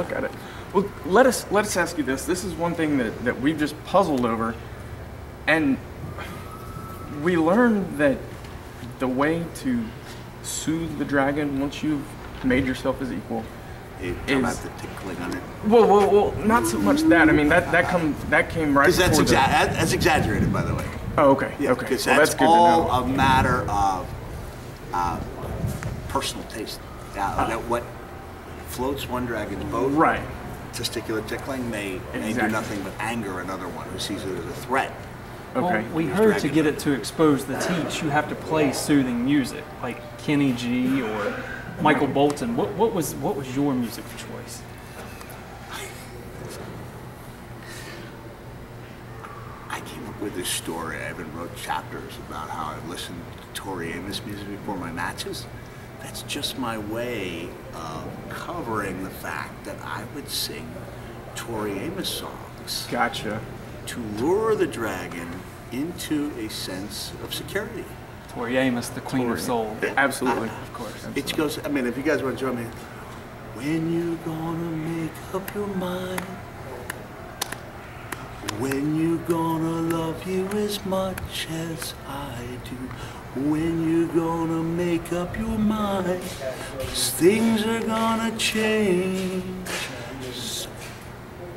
look at it. Well, let us ask you this. This is one thing that we've just puzzled over, and we learned that the way to soothe the dragon once you've made yourself his equal is the tickling on it. Well, not so much that. I mean, that came right. Because that's exaggerated, by the way. Oh, okay. Yeah, okay. Because well, that's good all to know. a matter of personal taste. That what floats one dragon's boat. Right. Testicular tickling may do nothing but anger another one who sees it as a threat. Okay. Well, we heard to get it to expose the teach, you have to play soothing music, like Kenny G or Michael Bolton. What was your music of choice? I came up with this story. I even wrote chapters about how I listened to Tori Amos music before my matches. That's just my way of covering the fact that I would sing Tori Amos songs. Gotcha. To lure the dragon into a sense of security. Tori Amos, the Queen of Soul. Absolutely. Of course. Absolutely. It goes, I mean, if you guys want to join me. When you gonna make up your mind? When you gonna love you as much as I do? When you gonna make up your mind? 'Cause things are gonna change. So,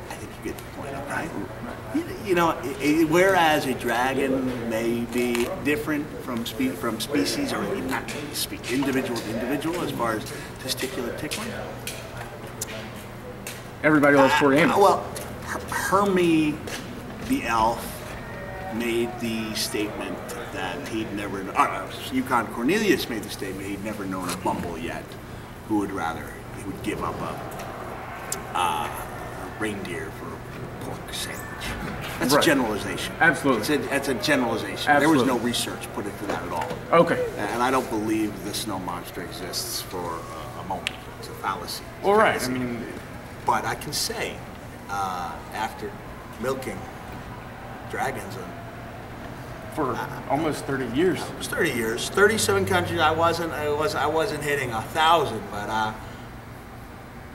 I think you get the point, okay? You know, whereas a dragon may be different from species or not individual to individual as far as testicular tickling. Everybody loves Tori Amos. Well, Hermie the elf made the statement that he'd never, Yukon Cornelius made the statement he'd never known a bumble yet who would he would give up a reindeer for a pork sandwich. That's a generalization. Absolutely. It's a generalization. Absolutely. There was no research put into that at all. Okay. And I don't believe the snow monster exists for a moment. It's a fallacy. All right. I mean, but I can say, after milking dragons for almost 30 years. It was 30 years, 37 countries. I wasn't hitting 1,000, but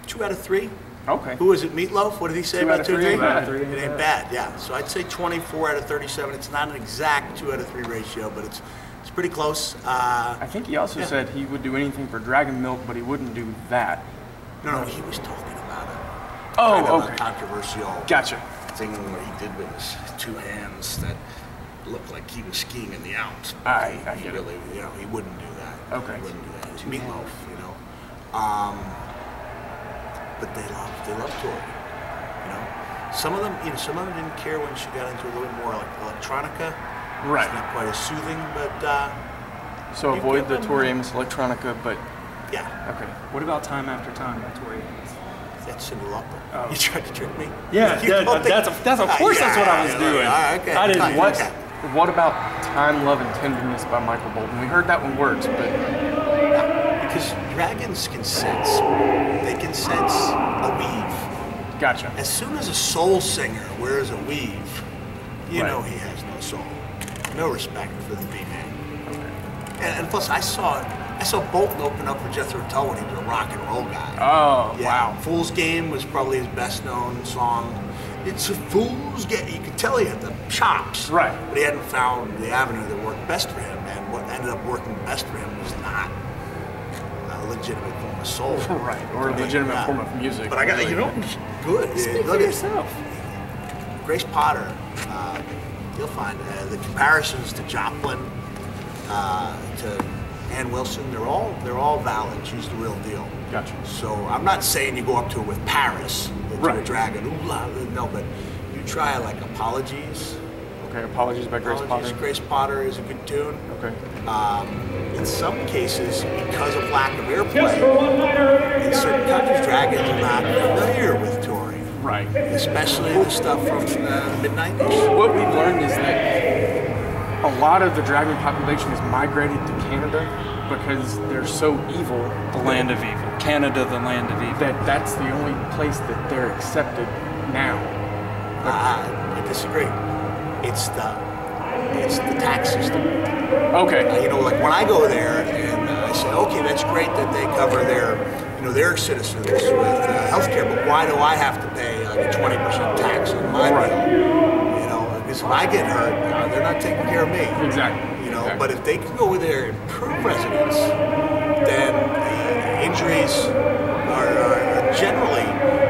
2 out of 3. Okay. Who was it? Meatloaf? What did he say about 2 out of 3? It ain't bad. Yeah. So I'd say 24 out of 37. It's not an exact 2 out of 3 ratio, but it's pretty close. I think he also said he would do anything for dragon milk, but he wouldn't do that. No, he was talking about a a controversial thing where he did with his 2 hands that looked like he was skiing in the Alps. I get really, he wouldn't do that. Okay. He wouldn't do that. It's Meatloaf, But they love Tori. Some of them didn't care when she got into a little bit more like electronica. Right. It's not quite as soothing, but so avoid the Tori Amos electronica, but yeah. Okay. What about Time After Time by Tori Amos? That's Cyndi Lauper. You tried to trick me? Yeah, that's of course that's what I was doing. Okay. I didn't. What about Time, Love, and Tenderness by Michael Bolton? We heard that one works, but because dragons can sense. They can sense a weave. Gotcha. As soon as a soul singer wears a weave, you know he has no soul. No respect for the B-man. Okay. And plus, I saw Bolton open up for Jethro Tull when he was a rock and roll guy. Oh, yeah. wow. Fool's Game was probably his best known song. It's a fool's game. You could tell he had the chops. Right. But he hadn't found the avenue that worked best for him. And what ended up working best for him was not a legitimate form of soul. Right. Or a legitimate form of music. But I got, good. Speak for yourself. Grace Potter, you'll find the comparisons to Joplin, to Ann Wilson, they're all valid. She's the real deal. Gotcha. So I'm not saying you go up to her with Paris, to a dragon, ooh la, no, but you try like Apologies. Okay, Apologies by Grace Potter. Grace Potter is a good tune. Okay. In some cases, because of lack of airplay, in certain countries, dragons are not familiar with Tori. Right. Especially the stuff from the mid-90s. What we've learned is that a lot of the dragon population has migrated to Canada because they're so evil. The land of evil. Canada, the land of evil. That's the only place that they're accepted now. I disagree. It's the tax system. Okay. Like when I go there and I say, okay, that's great that they cover their they're citizens with healthcare, but why do I have to pay like a 20% tax on my bill? Because if I get hurt, they're not taking care of me. Exactly. But if they can go over there and improve residents, then injuries are generally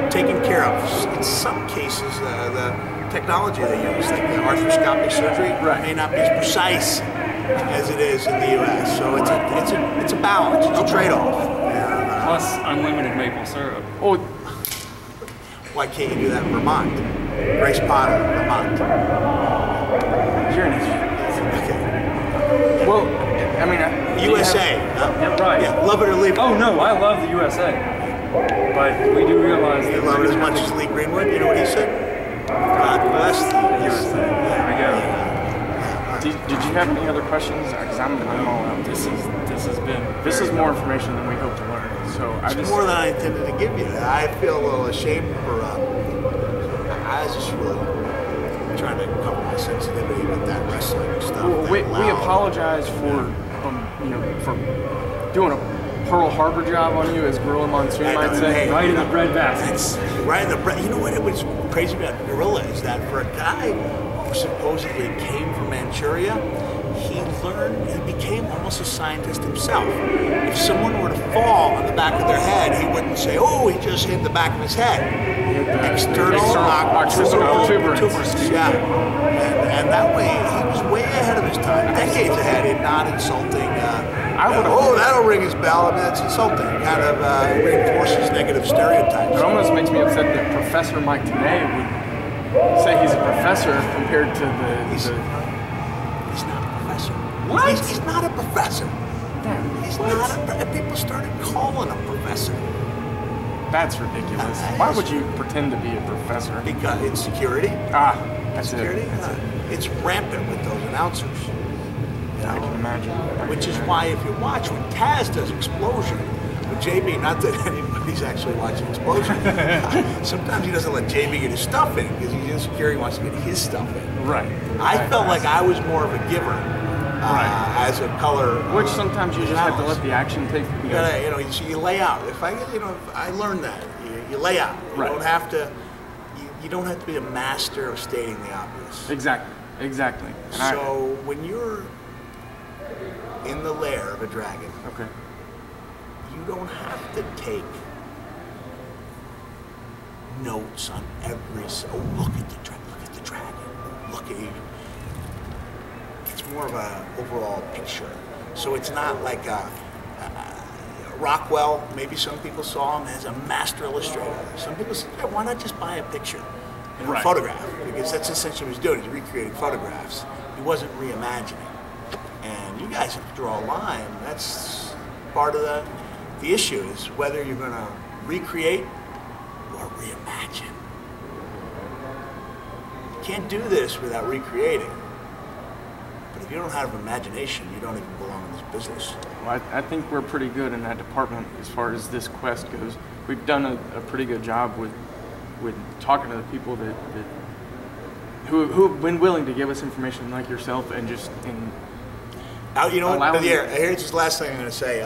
taken care of. In some cases, the technology they use, like the arthroscopic surgery, may not be as precise as it is in the U.S. So it's a balance. It's a trade-off. Plus unlimited maple syrup. Oh, why can't you do that in Vermont? Grace Potter, Vermont. you're an idiot. Okay. Well, I mean, USA. Yeah, right. Yeah, love it or leave it. Oh no, I love the USA, but we do realize that You love it as much as Lee Greenwood. You know what he said? God bless the USA. There we go. Did you have any other questions? Because I'm all out. This has This is more information than we hope to learn. So It's more than I intended to give you. I feel a little ashamed for. I was just really trying to cover my sensitivity with that wrestling stuff. Well, we apologize for for doing a Pearl Harbor job on you, as Gorilla Monsoon might say. Hey, right in the bread basket. Right in the bread. You know what? It was crazy about Gorilla is that for a guy who supposedly came from Manchuria, he became almost a scientist himself. If someone were to fall on the back of their head, he wouldn't say, "Oh, he just hit the back of his head." External protuberance. Yeah. And that way, he was way ahead of his time, decades ahead in not insulting. That'll ring his bell. I mean, that's insulting. It kind of reinforces negative stereotypes. It almost makes me upset that Professor Mike Tenay would say he's a professor compared to He's not a professor. What? He's not a professor. He's not people started calling him professor. That's ridiculous. Why would you pretend to be a professor? Because insecurity. That's Security. it. It's rampant with those announcers. I can imagine. Which is why if you watch when Taz does Explosion, with JB, not that anybody's actually watching Explosion, sometimes he doesn't let JB get his stuff in because he's insecure, he wants to get his stuff in. Right. I felt like I was more of a giver as a color. Which sometimes you just have to let the action take. You lay out. If I learned that you lay out. You don't have to. You don't have to be a master of stating the obvious. Exactly. So when you're in the lair of a dragon, you don't have to take notes on every. Look at the dragon. Look at you. It's more of a overall picture. So it's not like Rockwell. Maybe some people saw him as a master illustrator. Some people said, why not just buy a picture, a photograph? Because that's essentially what he was doing. He's recreating photographs. He wasn't reimagining. And you guys have to draw a line. That's part of the issue is whether you're going to recreate or reimagine. You can't do this without recreating. But if you don't have imagination, you don't even belong in this business. Well, I think we're pretty good in that department as far as this quest goes. We've done a pretty good job with talking to the people who've been willing to give us information like yourself and just you know what? Here's the last thing I'm going to say.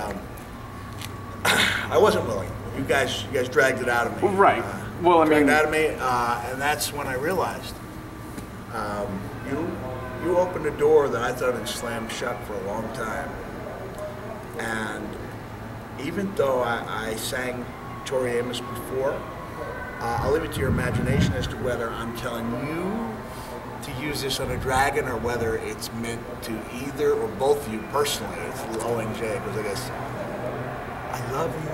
I wasn't willing. You guys dragged it out of me. Right. Dragged it out of me, and that's when I realized you opened a door that I thought had slammed shut for a long time. And even though I sang Tori Amos before, I'll leave it to your imagination as to whether I'm telling you to use this on a dragon or whether it's meant to either or both of you personally. It's a little ONJ because I guess I love you.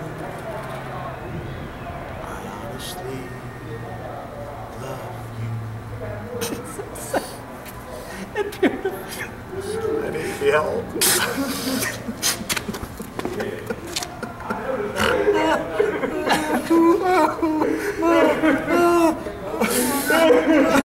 I honestly love you. I need help.